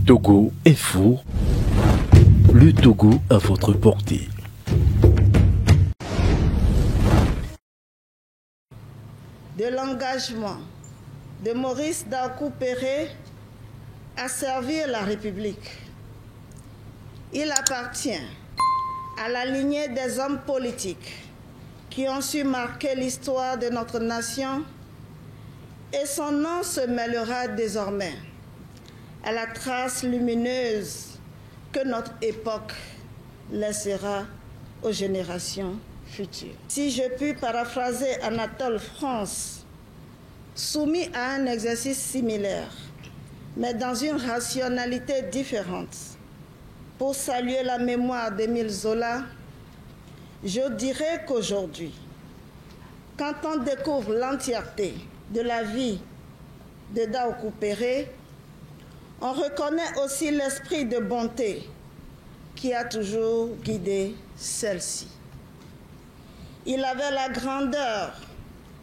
Togo est fou. Le Togo à votre portée. De l'engagement de Maurice Daoukou-Péré à servir la République. Il appartient à la lignée des hommes politiques qui ont su marquer l'histoire de notre nation et son nom se mêlera désormais à la trace lumineuse que notre époque laissera aux générations futures. Si je puis paraphraser Anatole France, soumis à un exercice similaire, mais dans une rationalité différente, pour saluer la mémoire d'Émile Zola, je dirais qu'aujourd'hui, quand on découvre l'entièreté de la vie de Daoukou-Péré, on reconnaît aussi l'esprit de bonté qui a toujours guidé celle-ci. Il avait la grandeur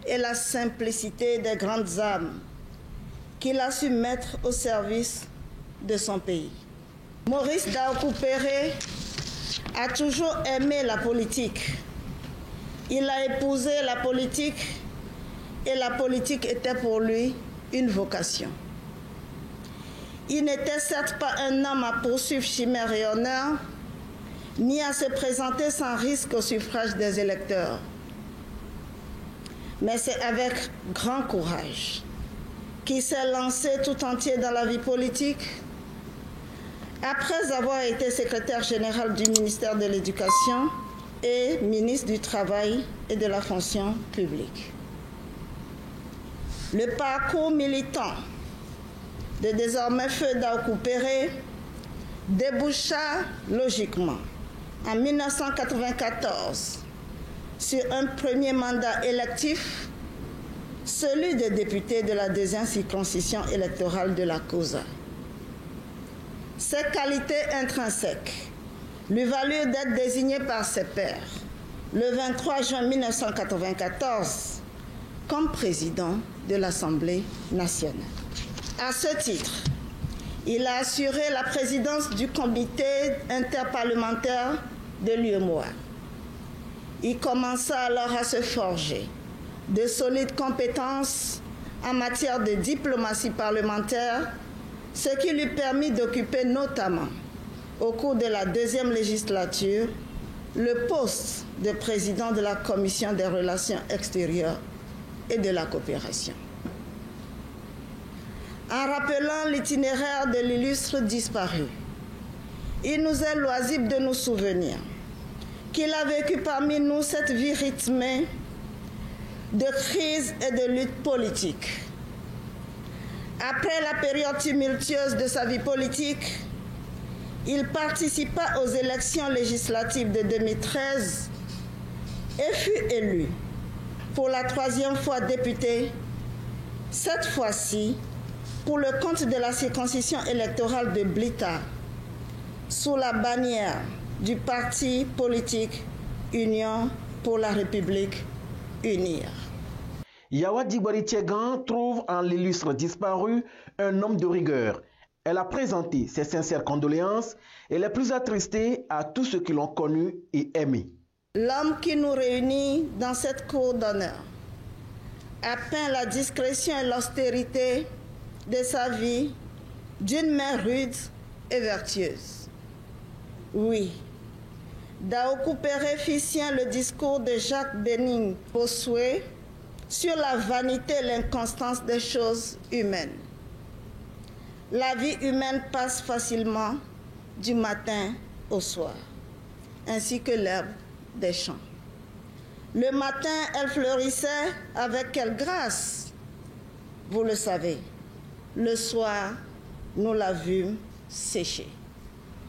et la simplicité des grandes âmes qu'il a su mettre au service de son pays. Maurice Daoukou-Péré a toujours aimé la politique. Il a épousé la politique et la politique était pour lui une vocation. Il n'était certes pas un homme à poursuivre chimères et honneurs, ni à se présenter sans risque au suffrage des électeurs. Mais c'est avec grand courage qu'il s'est lancé tout entier dans la vie politique. Après avoir été secrétaire général du ministère de l'Éducation et ministre du Travail et de la Fonction publique. Le parcours militant de désormais feu Daoukou-Péré déboucha logiquement en 1994 sur un premier mandat électif, celui de député de la deuxième circonscription électorale de la Causa. Ses qualités intrinsèques lui valurent d'être désigné par ses pairs le 23 juin 1994 comme président de l'Assemblée nationale. À ce titre, il a assuré la présidence du comité interparlementaire de l'UEMOA. Il commença alors à se forger de solides compétences en matière de diplomatie parlementaire, ce qui lui permit d'occuper notamment, au cours de la deuxième législature, le poste de président de la Commission des relations extérieures et de la coopération. En rappelant l'itinéraire de l'illustre disparu, il nous est loisible de nous souvenir qu'il a vécu parmi nous cette vie rythmée de crise et de lutte politique. Après la période tumultueuse de sa vie politique, il participa aux élections législatives de 2013 et fut élu pour la troisième fois député, cette fois-ci pour le compte de la circonscription électorale de Blita, sous la bannière du parti politique Union pour la République Unir. Yawa Dibari Tiegan trouve en l'illustre disparu un homme de rigueur. Elle a présenté ses sincères condoléances et les plus attristées à tous ceux qui l'ont connu et aimé. L'homme qui nous réunit dans cette cour d'honneur a peint la discrétion et l'austérité de sa vie d'une main rude et vertueuse. Oui, Daoukou-Péré fit sien le discours de Jacques-Bénigne Bossuet sur la vanité et l'inconstance des choses humaines. La vie humaine passe facilement du matin au soir, ainsi que l'herbe des champs. Le matin, elle fleurissait avec quelle grâce, vous le savez. Le soir, nous la vûmes sécher.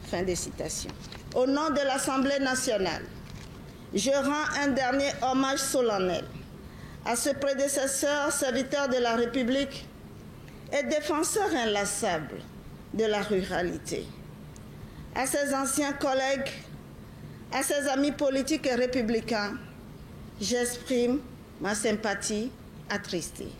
Fin de citation. Au nom de l'Assemblée nationale, je rends un dernier hommage solennel à ce prédécesseur, serviteur de la République et défenseur inlassable de la ruralité. À ses anciens collègues, à ses amis politiques et républicains, j'exprime ma sympathie attristée.